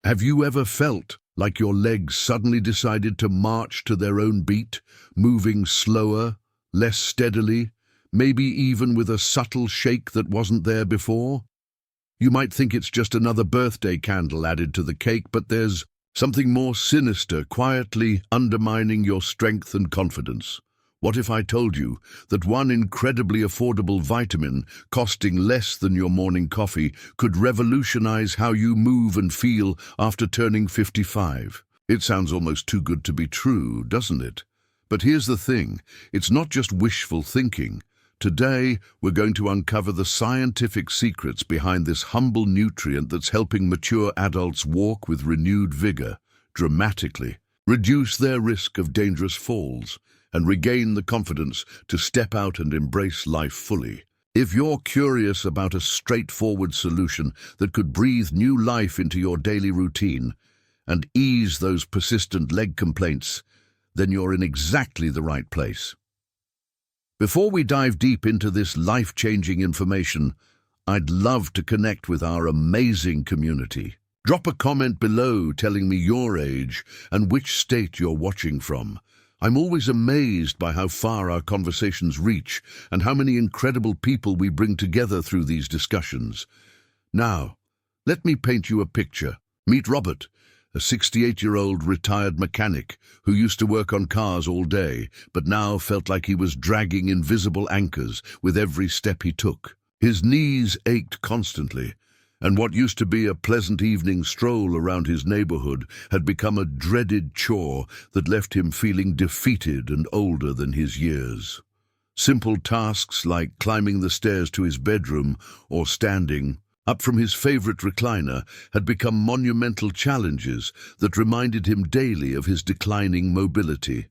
Have you ever felt like your legs suddenly decided to march to their own beat, moving slower, less steadily, maybe even with a subtle shake that wasn't there before? You might think it's just another birthday candle added to the cake, but there's something more sinister quietly undermining your strength and confidence. What if I told you that one incredibly affordable vitamin, costing less than your morning coffee, could revolutionize how you move and feel after turning 55? It sounds almost too good to be true, doesn't it? But here's the thing, it's not just wishful thinking. Today, we're going to uncover the scientific secrets behind this humble nutrient that's helping mature adults walk with renewed vigor, dramatically, reduce their risk of dangerous falls, and regain the confidence to step out and embrace life fully. If you're curious about a straightforward solution that could breathe new life into your daily routine and ease those persistent leg complaints, then you're in exactly the right place. Before we dive deep into this life-changing information, I'd love to connect with our amazing community. Drop a comment below telling me your age and which state you're watching from. I'm always amazed by how far our conversations reach and how many incredible people we bring together through these discussions. Now, let me paint you a picture. Meet Robert, a 68-year-old retired mechanic who used to work on cars all day, but now felt like he was dragging invisible anchors with every step he took. His knees ached constantly, and what used to be a pleasant evening stroll around his neighborhood had become a dreaded chore that left him feeling defeated and older than his years. Simple tasks like climbing the stairs to his bedroom or standing up from his favorite recliner had become monumental challenges that reminded him daily of his declining mobility.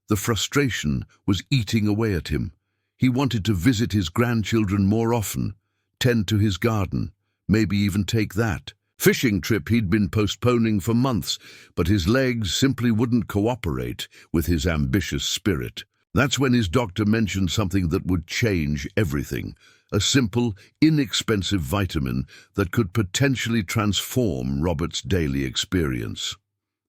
The frustration was eating away at him. He wanted to visit his grandchildren more often, tend to his garden, maybe even take that fishing trip he'd been postponing for months, but his legs simply wouldn't cooperate with his ambitious spirit. That's when his doctor mentioned something that would change everything, a simple, inexpensive vitamin that could potentially transform Robert's daily experience.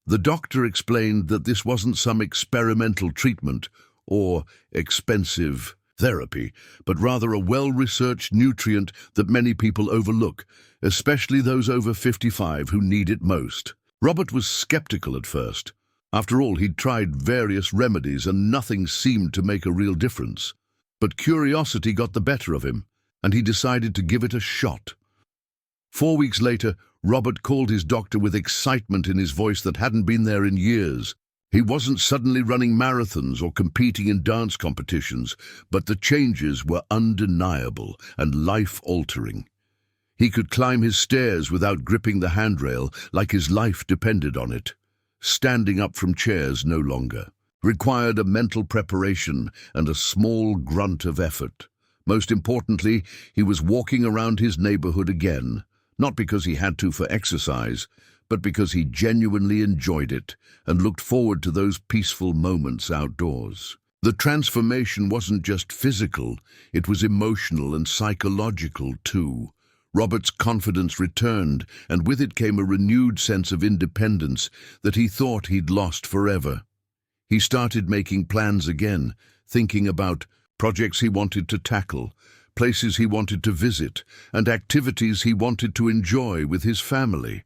The doctor explained that this wasn't some experimental treatment or expensive therapy, but rather a well-researched nutrient that many people overlook, especially those over 55 who need it most. Robert was skeptical at first. After all, he'd tried various remedies and nothing seemed to make a real difference. But curiosity got the better of him, and he decided to give it a shot. 4 weeks later, Robert called his doctor with excitement in his voice that hadn't been there in years. He wasn't suddenly running marathons or competing in dance competitions, but the changes were undeniable and life-altering. He could climb his stairs without gripping the handrail like his life depended on it. Standing up from chairs no longer required a mental preparation and a small grunt of effort. Most importantly, he was walking around his neighborhood again, not because he had to for exercise, but because he genuinely enjoyed it and looked forward to those peaceful moments outdoors. The transformation wasn't just physical, it was emotional and psychological too. Robert's confidence returned, and with it came a renewed sense of independence that he thought he'd lost forever. He started making plans again, thinking about projects he wanted to tackle, places he wanted to visit, and activities he wanted to enjoy with his family.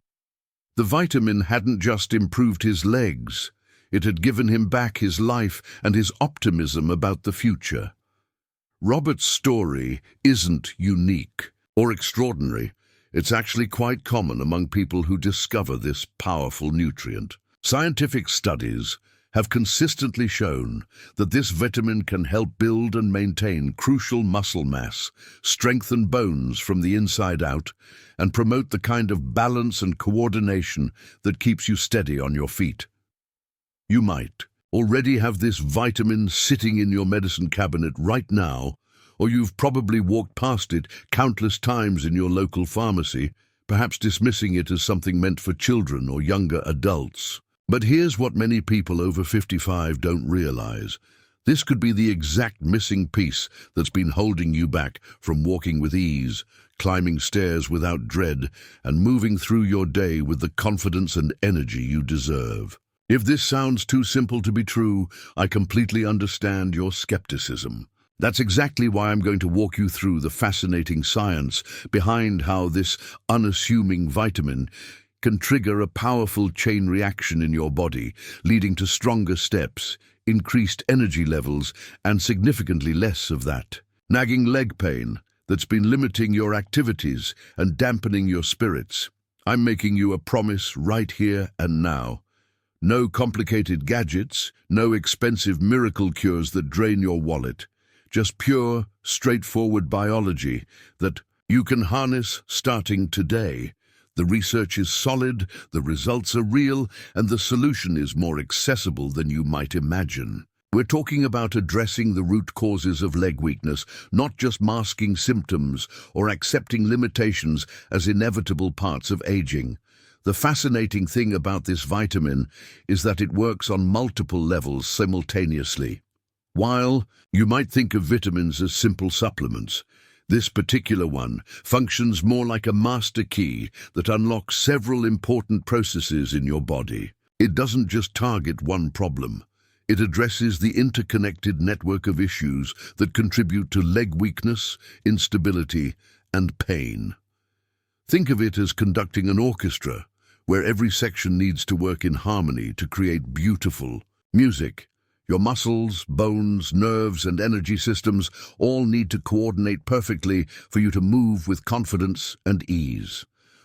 The vitamin hadn't just improved his legs, it had given him back his life and his optimism about the future. Robert's story isn't unique or extraordinary. It's actually quite common among people who discover this powerful nutrient. Scientific studies have consistently shown that this vitamin can help build and maintain crucial muscle mass, strengthen bones from the inside out, and promote the kind of balance and coordination that keeps you steady on your feet. You might already have this vitamin sitting in your medicine cabinet right now, or you've probably walked past it countless times in your local pharmacy, perhaps dismissing it as something meant for children or younger adults. But here's what many people over 55 don't realize. This could be the exact missing piece that's been holding you back from walking with ease, climbing stairs without dread, and moving through your day with the confidence and energy you deserve. If this sounds too simple to be true, I completely understand your skepticism. That's exactly why I'm going to walk you through the fascinating science behind how this unassuming vitamin can trigger a powerful chain reaction in your body, leading to stronger steps, increased energy levels, and significantly less of that nagging leg pain that's been limiting your activities and dampening your spirits. I'm making you a promise right here and now. No complicated gadgets, no expensive miracle cures that drain your wallet. Just pure, straightforward biology that you can harness starting today. The research is solid, the results are real, and the solution is more accessible than you might imagine. We're talking about addressing the root causes of leg weakness, not just masking symptoms or accepting limitations as inevitable parts of aging. The fascinating thing about this vitamin is that it works on multiple levels simultaneously. While you might think of vitamins as simple supplements, this particular one functions more like a master key that unlocks several important processes in your body. It doesn't just target one problem. It addresses the interconnected network of issues that contribute to leg weakness, instability, and pain. Think of it as conducting an orchestra, where every section needs to work in harmony to create beautiful music. Your muscles, bones, nerves, and energy systems all need to coordinate perfectly for you to move with confidence and ease.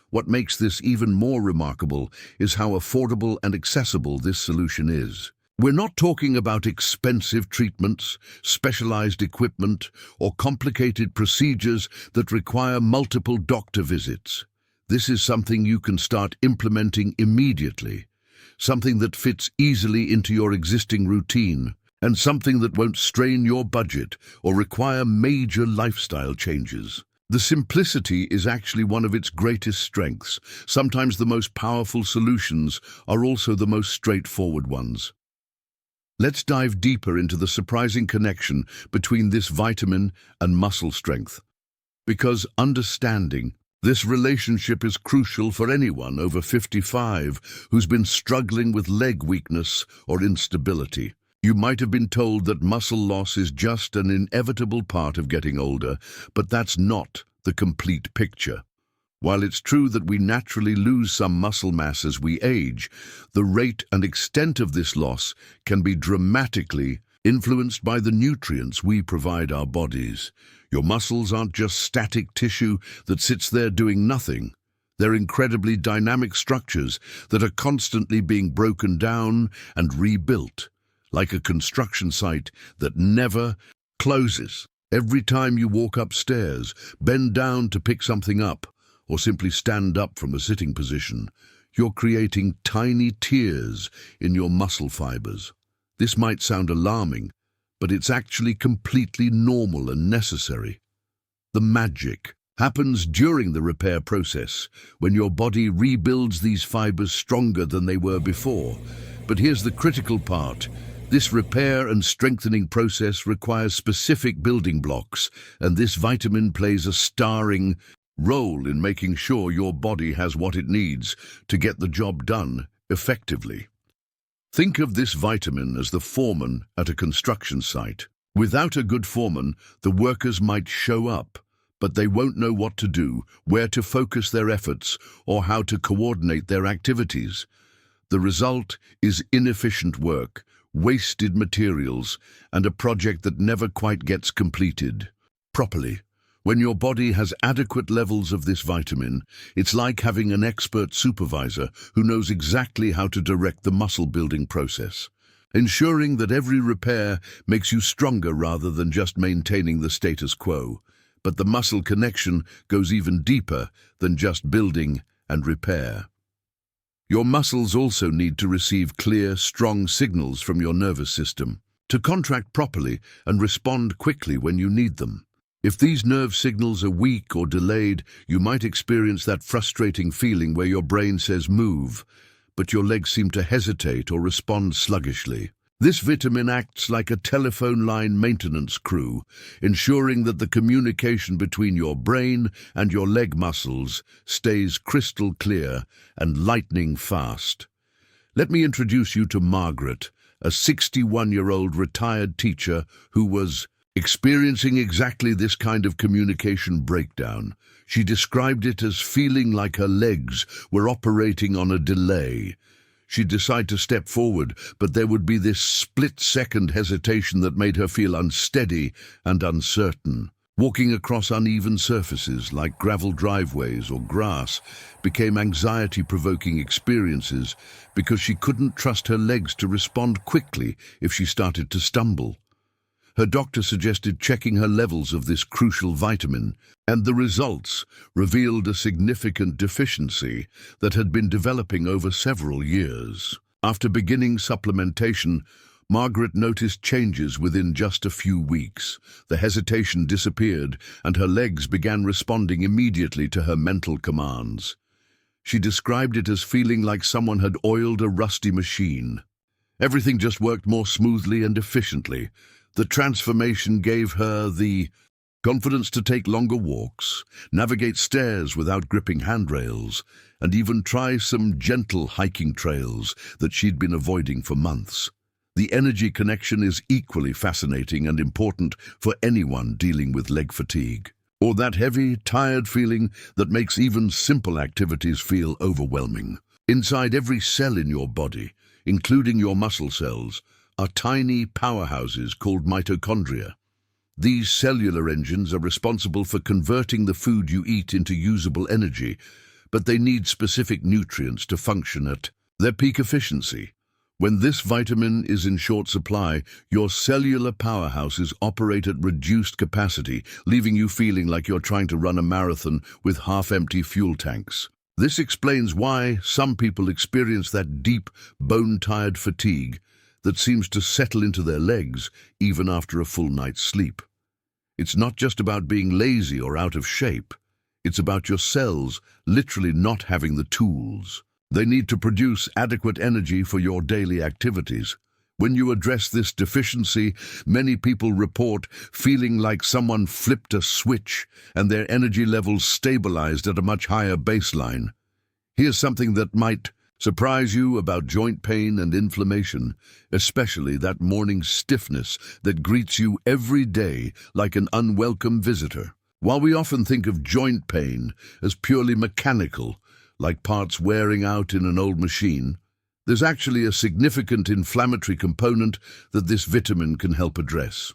What makes this even more remarkable is how affordable and accessible this solution is. We're not talking about expensive treatments, specialized equipment, or complicated procedures that require multiple doctor visits. This is something you can start implementing immediately, something that fits easily into your existing routine, and something that won't strain your budget or require major lifestyle changes. The simplicity is actually one of its greatest strengths. Sometimes the most powerful solutions are also the most straightforward ones. Let's dive deeper into the surprising connection between this vitamin and muscle strength. Because understanding this relationship is crucial for anyone over 55 who's been struggling with leg weakness or instability. You might have been told that muscle loss is just an inevitable part of getting older, but that's not the complete picture. While it's true that we naturally lose some muscle mass as we age, the rate and extent of this loss can be dramatically influenced by the nutrients we provide our bodies. Your muscles aren't just static tissue that sits there doing nothing. They're incredibly dynamic structures that are constantly being broken down and rebuilt, like a construction site that never closes. Every time you walk upstairs, bend down to pick something up, or simply stand up from a sitting position, you're creating tiny tears in your muscle fibers. This might sound alarming, but it's actually completely normal and necessary. The magic happens during the repair process, when your body rebuilds these fibers stronger than they were before. But here's the critical part. This repair and strengthening process requires specific building blocks, and this vitamin plays a starring role in making sure your body has what it needs to get the job done effectively. Think of this vitamin as the foreman at a construction site. Without a good foreman, the workers might show up, but they won't know what to do, where to focus their efforts, or how to coordinate their activities. The result is inefficient work, wasted materials, and a project that never quite gets completed properly. When your body has adequate levels of this vitamin, it's like having an expert supervisor who knows exactly how to direct the muscle-building process, ensuring that every repair makes you stronger rather than just maintaining the status quo. But the muscle connection goes even deeper than just building and repair. Your muscles also need to receive clear, strong signals from your nervous system to contract properly and respond quickly when you need them. If these nerve signals are weak or delayed, you might experience that frustrating feeling where your brain says move, but your legs seem to hesitate or respond sluggishly. This vitamin acts like a telephone line maintenance crew, ensuring that the communication between your brain and your leg muscles stays crystal clear and lightning fast. Let me introduce you to Margaret, a 61-year-old retired teacher who was experiencing exactly this kind of communication breakdown. She described it as feeling like her legs were operating on a delay. She'd decide to step forward, but there would be this split-second hesitation that made her feel unsteady and uncertain. Walking across uneven surfaces like gravel driveways or grass became anxiety-provoking experiences because she couldn't trust her legs to respond quickly if she started to stumble. Her doctor suggested checking her levels of this crucial vitamin, and the results revealed a significant deficiency that had been developing over several years. After beginning supplementation, Margaret noticed changes within just a few weeks. The hesitation disappeared, and her legs began responding immediately to her mental commands. She described it as feeling like someone had oiled a rusty machine. Everything just worked more smoothly and efficiently. The transformation gave her the confidence to take longer walks, navigate stairs without gripping handrails, and even try some gentle hiking trails that she'd been avoiding for months. The energy connection is equally fascinating and important for anyone dealing with leg fatigue, or that heavy, tired feeling that makes even simple activities feel overwhelming. Inside every cell in your body, including your muscle cells, are tiny powerhouses called mitochondria. These cellular engines are responsible for converting the food you eat into usable energy, but they need specific nutrients to function at their peak efficiency. When this vitamin is in short supply, your cellular powerhouses operate at reduced capacity, leaving you feeling like you're trying to run a marathon with half-empty fuel tanks. This explains why some people experience that deep, bone-tired fatigue that seems to settle into their legs even after a full night's sleep. It's not just about being lazy or out of shape. It's about your cells literally not having the tools they need to produce adequate energy for your daily activities. When you address this deficiency, many people report feeling like someone flipped a switch and their energy levels stabilized at a much higher baseline. Here's something that might surprise you about joint pain and inflammation, especially that morning stiffness that greets you every day like an unwelcome visitor. While we often think of joint pain as purely mechanical, like parts wearing out in an old machine, there's actually a significant inflammatory component that this vitamin can help address.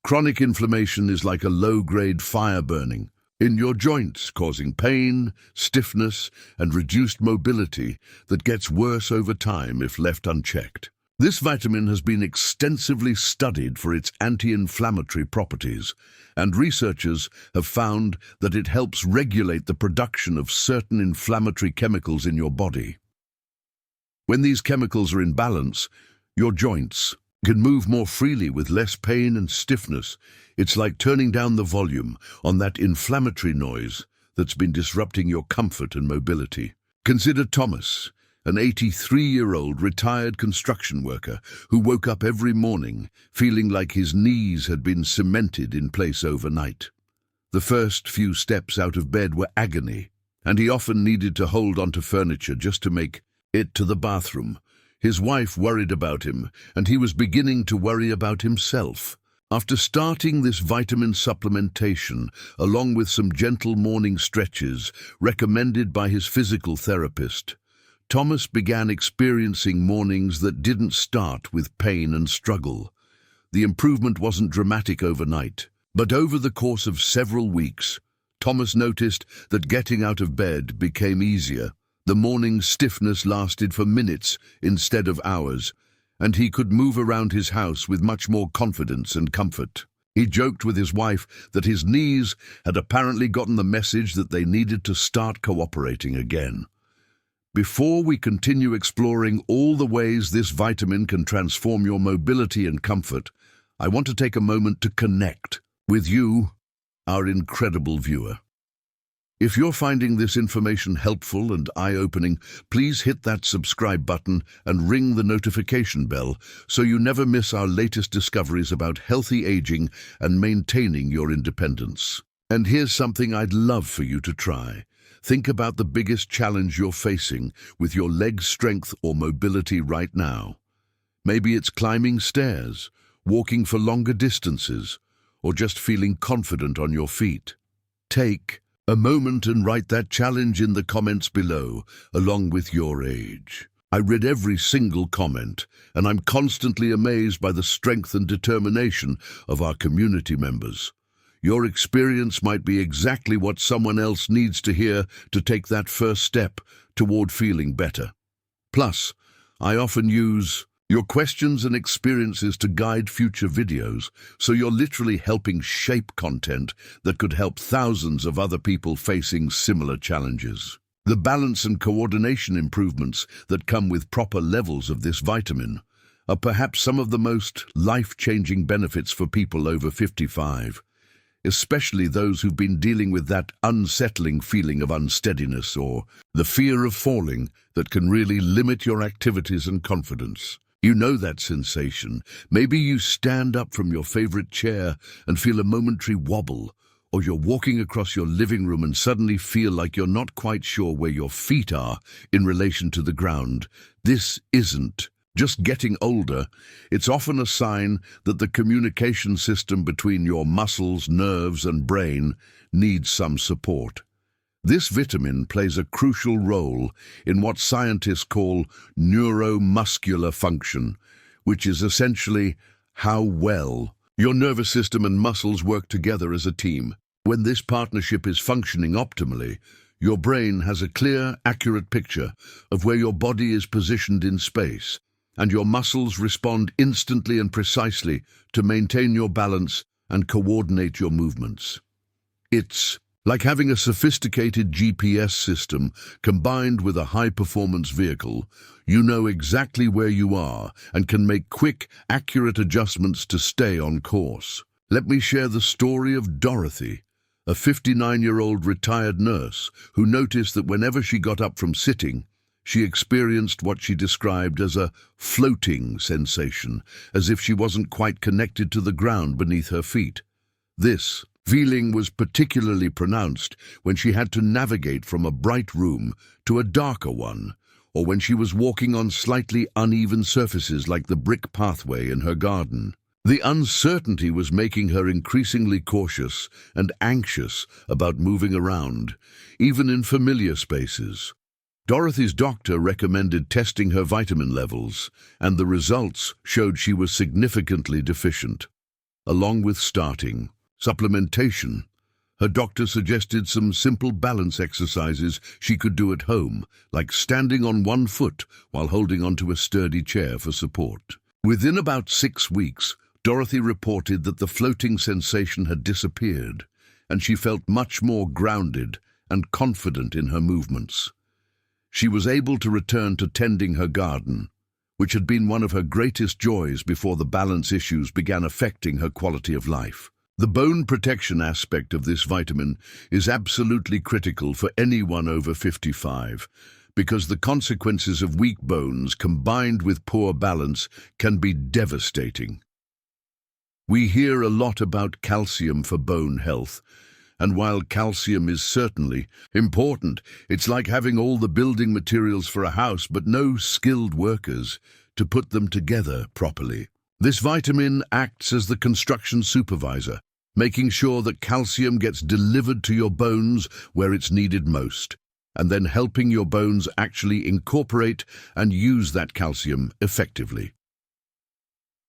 Chronic inflammation is like a low-grade fire burning in your joints, causing pain, stiffness, and reduced mobility that gets worse over time if left unchecked. This vitamin has been extensively studied for its anti-inflammatory properties, and researchers have found that it helps regulate the production of certain inflammatory chemicals in your body. When these chemicals are in balance, your joints can move more freely with less pain and stiffness. It's like turning down the volume on that inflammatory noise that's been disrupting your comfort and mobility. Consider Thomas, an 83-year-old retired construction worker who woke up every morning feeling like his knees had been cemented in place overnight. The first few steps out of bed were agony, and he often needed to hold onto furniture just to make it to the bathroom. His wife worried about him, and he was beginning to worry about himself. After starting this vitamin supplementation, along with some gentle morning stretches recommended by his physical therapist, Thomas began experiencing mornings that didn't start with pain and struggle. The improvement wasn't dramatic overnight, but over the course of several weeks, Thomas noticed that getting out of bed became easier. The morning stiffness lasted for minutes instead of hours, and he could move around his house with much more confidence and comfort. He joked with his wife that his knees had apparently gotten the message that they needed to start cooperating again. Before we continue exploring all the ways this vitamin can transform your mobility and comfort, I want to take a moment to connect with you, our incredible viewer. If you're finding this information helpful and eye-opening, please hit that subscribe button and ring the notification bell so you never miss our latest discoveries about healthy aging and maintaining your independence. And here's something I'd love for you to try. Think about the biggest challenge you're facing with your leg strength or mobility right now. Maybe it's climbing stairs, walking for longer distances, or just feeling confident on your feet. Take a moment and write that challenge in the comments below, along with your age. I read every single comment, and I'm constantly amazed by the strength and determination of our community members. Your experience might be exactly what someone else needs to hear to take that first step toward feeling better. Plus, I often use your questions and experiences to guide future videos, so you're literally helping shape content that could help thousands of other people facing similar challenges. The balance and coordination improvements that come with proper levels of this vitamin are perhaps some of the most life-changing benefits for people over 55, especially those who've been dealing with that unsettling feeling of unsteadiness or the fear of falling that can really limit your activities and confidence. You know that sensation. Maybe you stand up from your favorite chair and feel a momentary wobble, or you're walking across your living room and suddenly feel like you're not quite sure where your feet are in relation to the ground. This isn't just getting older. It's often a sign that the communication system between your muscles, nerves, and brain needs some support. This vitamin plays a crucial role in what scientists call neuromuscular function, which is essentially how well your nervous system and muscles work together as a team. When this partnership is functioning optimally, your brain has a clear, accurate picture of where your body is positioned in space, and your muscles respond instantly and precisely to maintain your balance and coordinate your movements. It's like having a sophisticated GPS system combined with a high-performance vehicle. You know exactly where you are and can make quick, accurate adjustments to stay on course. Let me share the story of Dorothy, a 59-year-old retired nurse who noticed that whenever she got up from sitting, she experienced what she described as a floating sensation, as if she wasn't quite connected to the ground beneath her feet. This feeling was particularly pronounced when she had to navigate from a bright room to a darker one, or when she was walking on slightly uneven surfaces like the brick pathway in her garden. The uncertainty was making her increasingly cautious and anxious about moving around, even in familiar spaces. Dorothy's doctor recommended testing her vitamin levels, and the results showed she was significantly deficient. Along with starting supplementation, her doctor suggested some simple balance exercises she could do at home, like standing on one foot while holding onto a sturdy chair for support. Within about 6 weeks, Dorothy reported that the floating sensation had disappeared, and she felt much more grounded and confident in her movements. She was able to return to tending her garden, which had been one of her greatest joys before the balance issues began affecting her quality of life. The bone protection aspect of this vitamin is absolutely critical for anyone over 55, because the consequences of weak bones combined with poor balance can be devastating. We hear a lot about calcium for bone health, and while calcium is certainly important, it's like having all the building materials for a house but no skilled workers to put them together properly. This vitamin acts as the construction supervisor, making sure that calcium gets delivered to your bones where it's needed most, and then helping your bones actually incorporate and use that calcium effectively.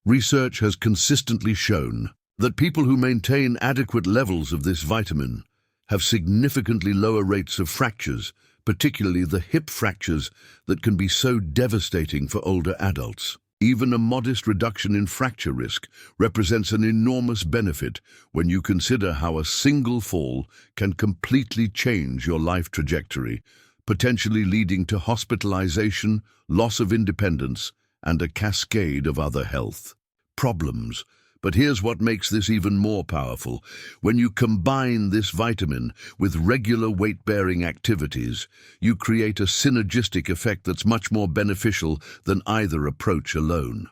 Research has consistently shown that people who maintain adequate levels of this vitamin have significantly lower rates of fractures, particularly the hip fractures that can be so devastating for older adults. Even a modest reduction in fracture risk represents an enormous benefit when you consider how a single fall can completely change your life trajectory, potentially leading to hospitalization, loss of independence, and a cascade of other health problems. But here's what makes this even more powerful. When you combine this vitamin with regular weight-bearing activities, you create a synergistic effect that's much more beneficial than either approach alone.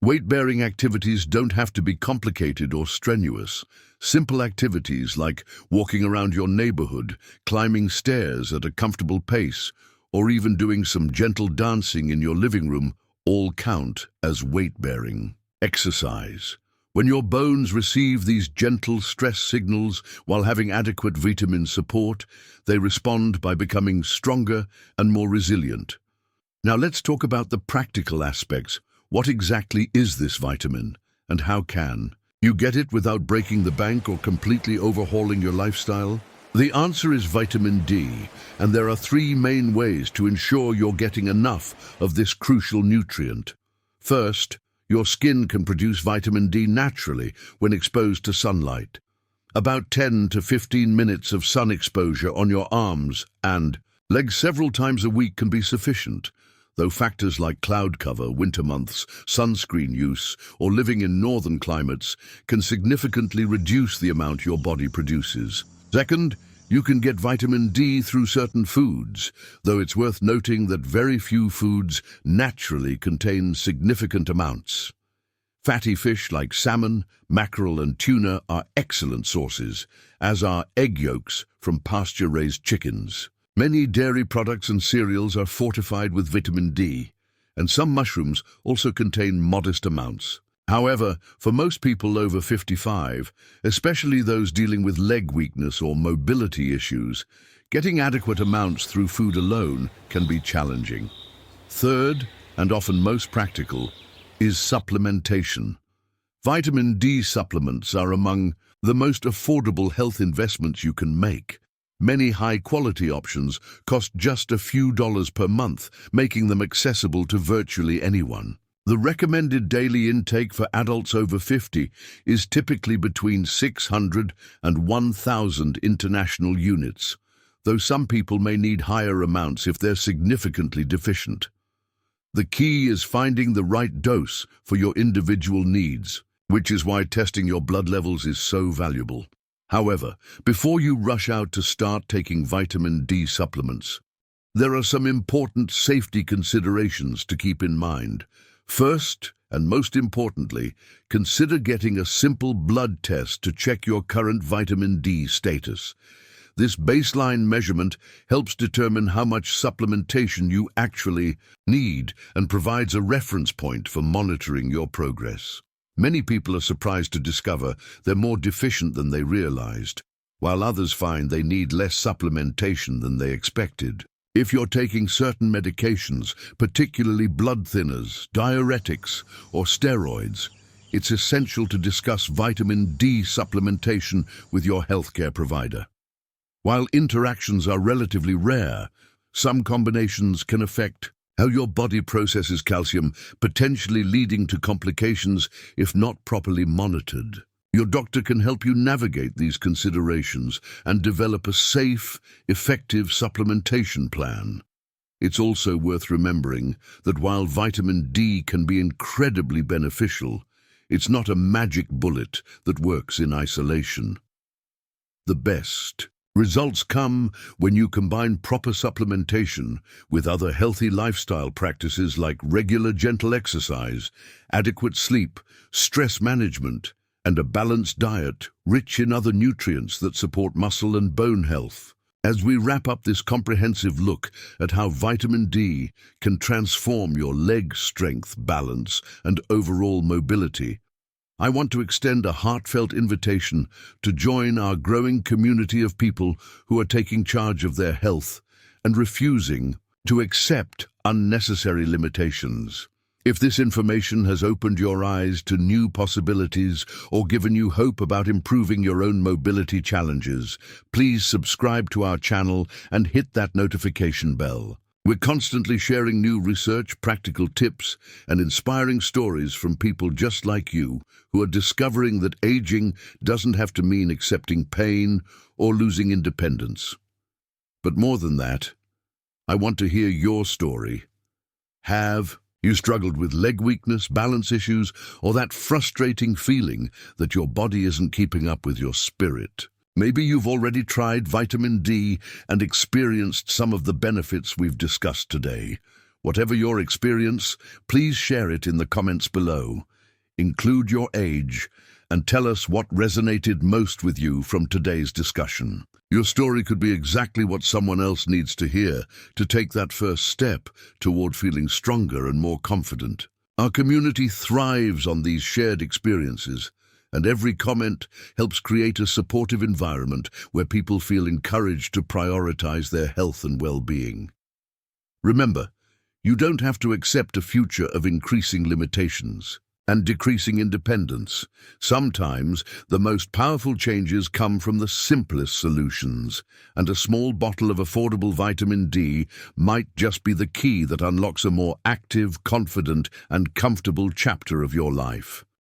Weight-bearing activities don't have to be complicated or strenuous. Simple activities like walking around your neighborhood, climbing stairs at a comfortable pace, or even doing some gentle dancing in your living room all count as weight-bearing. Exercise. When your bones receive these gentle stress signals while having adequate vitamin support, they respond by becoming stronger and more resilient. Now let's talk about the practical aspects. What exactly is this vitamin, and how can you get it without breaking the bank or completely overhauling your lifestyle? The answer is vitamin D, and there are three main ways to ensure you're getting enough of this crucial nutrient. First, your skin can produce vitamin D naturally when exposed to sunlight. About 10 to 15 minutes of sun exposure on your arms and legs several times a week can be sufficient, though factors like cloud cover, winter months, sunscreen use, or living in northern climates can significantly reduce the amount your body produces. Second, you can get vitamin D through certain foods, though it's worth noting that very few foods naturally contain significant amounts. Fatty fish like salmon, mackerel, and tuna are excellent sources, as are egg yolks from pasture-raised chickens. Many dairy products and cereals are fortified with vitamin D, and some mushrooms also contain modest amounts. However, for most people over 55, especially those dealing with leg weakness or mobility issues, getting adequate amounts through food alone can be challenging. Third, and often most practical, is supplementation. Vitamin D supplements are among the most affordable health investments you can make. Many high-quality options cost just a few dollars per month, making them accessible to virtually anyone. The recommended daily intake for adults over 50 is typically between 600 and 1,000 international units, though some people may need higher amounts if they're significantly deficient. The key is finding the right dose for your individual needs, which is why testing your blood levels is so valuable. However, before you rush out to start taking vitamin D supplements, there are some important safety considerations to keep in mind. First, and most importantly, consider getting a simple blood test to check your current vitamin D status. This baseline measurement helps determine how much supplementation you actually need and provides a reference point for monitoring your progress. Many people are surprised to discover they're more deficient than they realized, while others find they need less supplementation than they expected. If you're taking certain medications, particularly blood thinners, diuretics, or steroids, it's essential to discuss vitamin D supplementation with your healthcare provider. While interactions are relatively rare, some combinations can affect how your body processes calcium, potentially leading to complications if not properly monitored. Your doctor can help you navigate these considerations and develop a safe, effective supplementation plan. It's also worth remembering that while vitamin D can be incredibly beneficial, it's not a magic bullet that works in isolation. The best results come when you combine proper supplementation with other healthy lifestyle practices like regular gentle exercise, adequate sleep, stress management, and a balanced diet rich in other nutrients that support muscle and bone health. As we wrap up this comprehensive look at how vitamin D can transform your leg strength, balance, and overall mobility, I want to extend a heartfelt invitation to join our growing community of people who are taking charge of their health and refusing to accept unnecessary limitations. If this information has opened your eyes to new possibilities or given you hope about improving your own mobility challenges, please subscribe to our channel and hit that notification bell. We're constantly sharing new research, practical tips, and inspiring stories from people just like you who are discovering that aging doesn't have to mean accepting pain or losing independence. But more than that, I want to hear your story. Have You struggled with leg weakness, balance issues, or that frustrating feeling that your body isn't keeping up with your spirit. Maybe you've already tried vitamin D and experienced some of the benefits we've discussed today. Whatever your experience, please share it in the comments below. Include your age and tell us what resonated most with you from today's discussion. Your story could be exactly what someone else needs to hear to take that first step toward feeling stronger and more confident. Our community thrives on these shared experiences, and every comment helps create a supportive environment where people feel encouraged to prioritize their health and well-being. Remember, you don't have to accept a future of increasing limitations and decreasing independence. Sometimes the most powerful changes come from the simplest solutions, and a small bottle of affordable vitamin D might just be the key that unlocks a more active, confident, and comfortable chapter of your life.